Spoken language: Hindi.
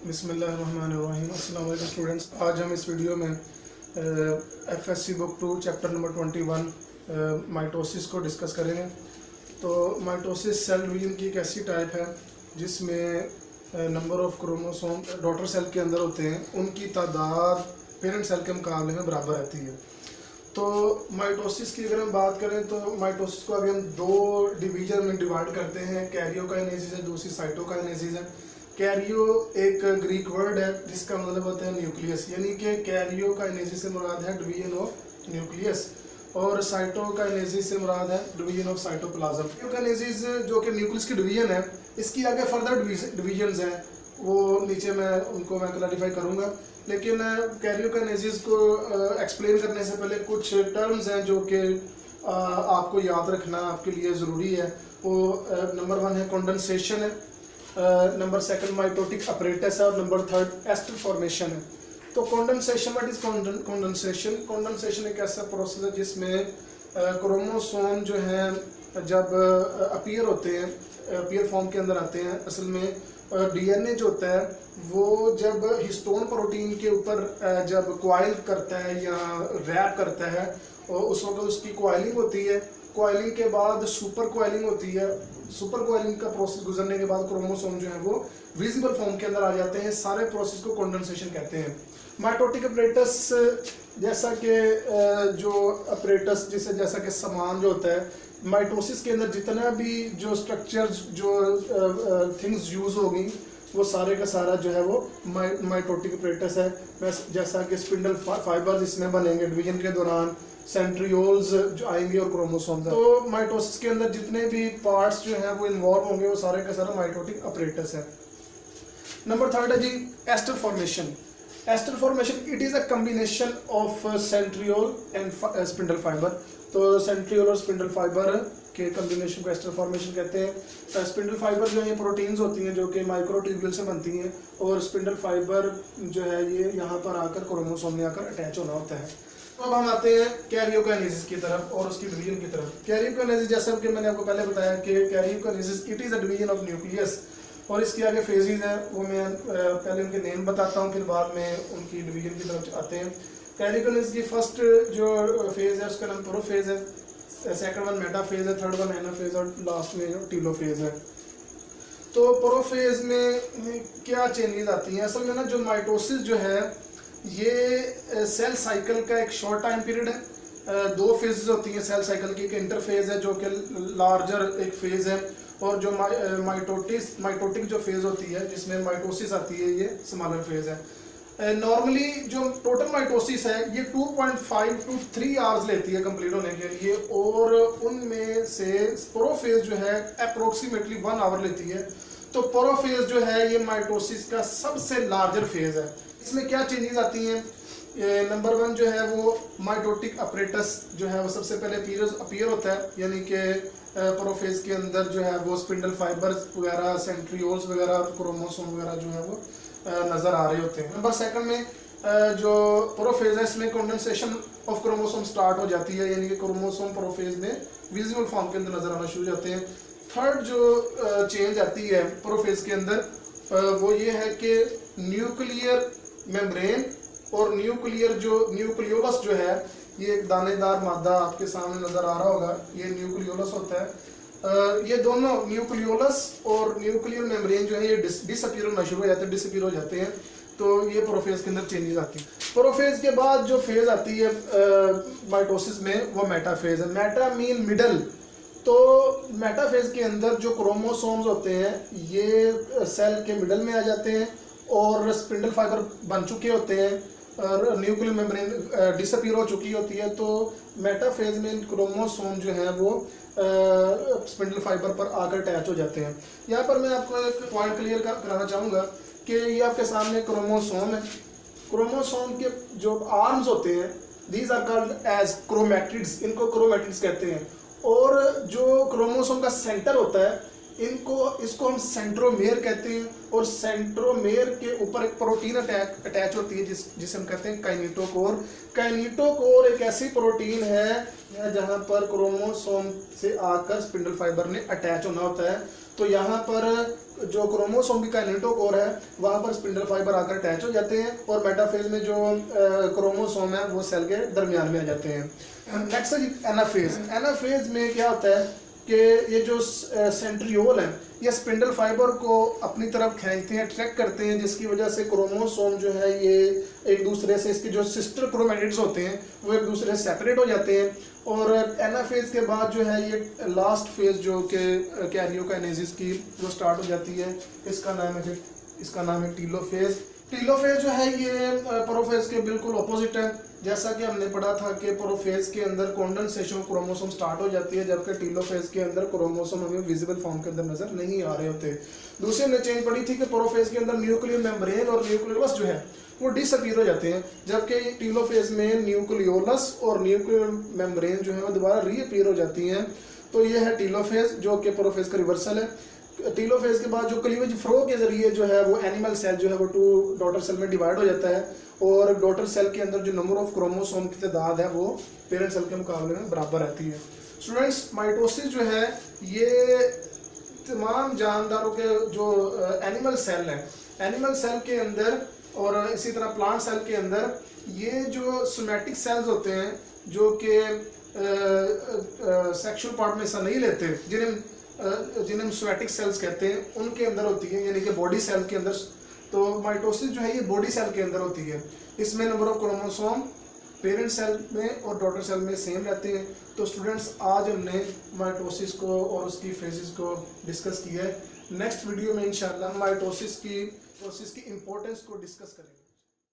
बिस्मिल्लाहिर्रहमानिर्रहीम। अस्सलाम वालेकुम स्टूडेंट्स। आज हम इस वीडियो में FSc book 2 chapter number 21 mitosis को डिस्कस करेंगे। तो माइटोसिस सेल डिवीजन की एक ऐसी टाइप है जिसमें number of chromosome daughter cell के अंदर होते हैं, उनकी तादाद पेरेंट सेल के मुकाबले में बराबर रहती है। तो माइटोसिस की अगर हम बात करें तो माइटोसिस को अभी हम दो डिवीजन में डिवाइड करते हैं। कैरियोकाइनेसिस है, दूसरी साइटोकाइनेसिस है। कैरियो एक ग्रीक वर्ड है जिसका मतलब होता है न्यूक्लियस, यानी कि कैरियोकाइनेसिस से मुराद है डिवीजन ऑफ न्यूक्लियस, और साइटोकाइनेसिस से मुराद है डिवीजन ऑफ साइटोप्लाज्म। कैरियोकाइनेसिस जो कि न्यूक्लियस की डिवीजन है, इसकी आगे फर्दर डिवीजन्स हैं, वो नीचे मैं क्लैरिफाई करूँगा। लेकिन कैरियोकाइनेसिस को एक्सप्लेन करने से पहले कुछ टर्म्स हैं जो कि आपको याद रखना आपके लिए ज़रूरी है। वो नंबर 1 है कंडेंसेशन है, नंबर 2 माइटोटिक अपरेटस है, और नंबर 3 एस्टर फॉर्मेशन है। तो condensation, what is condensation? Condensation एक ऐसा प्रोसेस है जिसमें क्रोमोसोम जो है जब अपीयर होते हैं, अपीयर फॉर्म के अंदर आते हैं, असल में डीएनए जो होता है वो जब हिस्टोन प्रोटीन के ऊपर जब क्वाइल करता है या रैप करता है, और उस वक्त उसकी क्वाइलिंग होती है। क्वाइलिंग के बाद सुपर क्वाइलिंग होती है। सुपर क्वाइलिंग का प्रोसेस गुजरने के बाद क्रोमोसोम जो है वो विजिबल फॉर्म के अंदर आ जाते हैं। सारे प्रोसेस को कंडेंसेशन कहते हैं। माइटोटिक अपरेटस जैसा कि जो अपरेटस जैसा कि सामान जो होता है, माइटोसिस के अंदर जितना भी जो स्ट्रक्चर्स जो थिंग्स यूज होगी वो सारे का सारा जो है वो माइटोटिक अपरेटस है। जैसा कि स्पिंडल फाइबर्स इसमें बनेंगे डिवीजन के दौरान, सेंट्रियोल्स जो आएंगे और क्रोमोसोम। तो माइटोसिस के अंदर जितने भी पार्ट्स जो हैं वो इन्वॉल्व होंगे वो सारे का सारा माइटोटिक अपरेटस है। नंबर 3 है जी aster formation. Aster formation it is a combination of centriole and spindle fibre. तो सेंट्रियोल और स्पिंडल फाइबर के कॉम्बिनेशन को एस्टर फॉर्मेशन कहते हैं। स्पिंडल फाइबर जो है ये प्रोटीन्स होती हैं जो कि माइक्रोट्यूब्यूल से बनती हैं, और स्पिंडल फाइबर जो है ये यहाँ पर आकर क्रोमोसोम में आकर अटैच होना होता है। तो अब हम आते हैं कैरियोकाइनेसिस की तरफ और उसकी डिवीजन की तरफ। कैरियोकाइनेसिस जैसा कि मैंने आपको पहले बताया कि karyokinesis it is a division of nucleus, और इसके आगे फेजेस हैं, वो मैं पहले उनके नेम बताता हूँ, फिर बाद में उनकी डिवीजन की तरफ आते हैं। कैरियोकाइनेसिस की फर्स्ट जो फेज है उसका नाम प्रोफेज है, सेकंड वन मेटाफेज है, थर्ड वन एनाफेज, और लास्ट में जो टीलोफेज है। तो प्रोफेज में क्या चेंजेस आती हैं? असल में ना जो माइटोसिस जो है ये सेल साइकिल का एक शॉर्ट टाइम पीरियड है। दो फेजेस होती हैं सेल साइकिल की, एक इंटरफेज है जो कि लार्जर एक फेज है, और जो माइटोटिक जो फेज होती है जिसमें माइटोसिस आती है ये स्मॉलर फेज है। नॉर्मली जो टोटल माइटोसिस है ये 2.5 to 3 आवर्स लेती है कंप्लीट होने के लिए, और उनमें से प्रोफेज जो है अप्रोक्सीमेटली 1 आवर लेती है। तो प्रोफेज जो है ये माइटोसिस का सबसे लार्जर फेज है। इसमें क्या चेंजेस आती हैं? नंबर 1 जो है वो माइटोटिक अपरेटस जो है वो सबसे पहले अपीयर होता है, यानी कि प्रोफेज के अंदर जो है वो स्पिंडल फाइबर्स वगैरह, सेंट्रियोल्स वगैरह, क्रोमोसोम वगैरह जो है वो नज़र आ रहे होते हैं। नंबर 2 में जो प्रोफेज है इसमें कंडेंसेशन ऑफ क्रोमोसोम स्टार्ट हो जाती है, यानी कि क्रोमोसोम प्रोफेज में विजिबल फॉर्म के अंदर नज़र आना शुरू हो जाते हैं। थर्ड जो चेंज आती है प्रोफेज के अंदर वो ये है कि न्यूक्लियर मेम्ब्रेन और न्यूक्लियोलस जो है, ये एक दानेदार मादा आपके सामने नज़र आ रहा होगा, ये न्यूक्लियोलस होता है। ये दोनों न्यूक्लियोलस और न्यूक्लियर मेम्ब्रेन जो है ये डिसअपीयर होना शुरू हो जाते हैं, डिसअपीयर हो जाते हैं। तो ये प्रोफेज के अंदर चेंजेस आती हैं। प्रोफेज के बाद जो फेज आती है माइटोसिस में वो मेटाफेज है। Meta mean middle. तो मेटाफेज के अंदर जो क्रोमोसोम्स होते हैं ये सेल के मिडल में आ जाते हैं, और स्पिंडल फाइबर बन चुके होते हैं, और न्यूक्लियर मेम्ब्रेन डिसअपीयर हो चुकी होती है। तो मेटाफेज में क्रोमोसोम जो है वो स्पिंडल फाइबर पर आकर अटैच हो जाते हैं। यहाँ पर मैं आपको एक पॉइंट क्लियर कराना चाहूँगा कि ये आपके सामने क्रोमोसोम है। क्रोमोसोम के जो आर्म्स होते हैं these are called as chromatids, इनको क्रोमैटिड्स कहते हैं। और जो क्रोमोसोम का सेंटर होता है इसको हम सेंट्रोमेयर कहते हैं, और सेंट्रोमेयर के ऊपर एक प्रोटीन अटैच होती है जिसे हम कहते हैं काइनेटोकोर। काइनेटोकोर एक ऐसी प्रोटीन है जहां पर क्रोमोसोम से आकर स्पिंडल फाइबर ने अटैच होना होता है। तो यहाँ पर जो क्रोमोसोम की काइनेटोकोर है वहाँ पर स्पिंडल फाइबर आकर अटैच हो जाते हैं और मेटाफेज में जो क्रोमोसोम है वो सेल के दरमियान में आ जाते हैं। नेक्स्ट है एनाफेज। एनाफेज में क्या होता है कि ये जो सेंट्रियोल है ये स्पिंडल फाइबर को अपनी तरफ खींचते हैं, अट्रैक्ट करते हैं, जिसकी वजह से क्रोमोसोम जो है ये एक दूसरे से, इसके जो सिस्टर क्रोमैटिड्स होते हैं वो एक दूसरे से सेपरेट हो जाते हैं। और एनाफेज के बाद जो है ये लास्ट फेज जो कि कैरियोकाइनेसिस की वो स्टार्ट हो जाती है, इसका नाम है टीलोफेज। टीलोफेज जो है ये प्रोफेज के बिल्कुल ऑपोजिट है। जैसा कि हमने पढ़ा था कि प्रोफेज के अंदर कंडेंसेशन क्रोमोसोम स्टार्ट हो जाती है, जबकि टीलोफेज के अंदर क्रोमोसोम हमें विजिबल फॉर्म के अंदर नजर नहीं आ रहे होते। दूसरी हमने चेंज पढ़ी थी कि प्रोफेज के अंदर न्यूक्लियर मेम्ब्रेन और न्यूक्लियोलस जो है वो डिसअपीयर हो जाते हैं, जबकि टीलोफेज में न्यूक्लियोलस और न्यूक्लियर मेम्ब्रेन जो है वो दोबारा रीअपीयर हो जाती हैं। तो ये है टीलोफेज जो कि प्रोफेज का रिवर्सल है। टीलोफेज के बाद जो क्लीवेज फ्लो के जरिए जो है वो एनिमल सेल जो है वो 2 डॉटर सेल में डिवाइड हो जाता है और डॉटर सेल के अंदर जो नंबर ऑफ क्रोमोसोम की तादाद है वो पेरेंट सेल के मुकाबले में बराबर रहती है। स्टूडेंट्स, माइटोसिस जो है ये तमाम जानदारों के जो एनिमल सेल है, एनिमल सेल के अंदर और इसी तरह प्लांट सेल के अंदर ये जो सोमैटिक सेल्स होते हैं जो कि सेक्सुअल पार्ट में हिस्सा नहीं लेते, जिन्हें सोमैटिक सेल्स कहते हैं, उनके अंदर होती है, यानी कि बॉडी सेल के अंदर। तो माइटोसिस जो है ये बॉडी सेल के अंदर होती है। इसमें number of chromosome parent cell में और डॉटर सेल में सेम रहते हैं। तो स्टूडेंट्स, आज हमने माइटोसिस को और उसकी फेजेस को डिस्कस किया है। नेक्स्ट वीडियो में इंशाल्लाह माइटोसिस की इंपॉर्टेंस को डिस्कस करेंगे।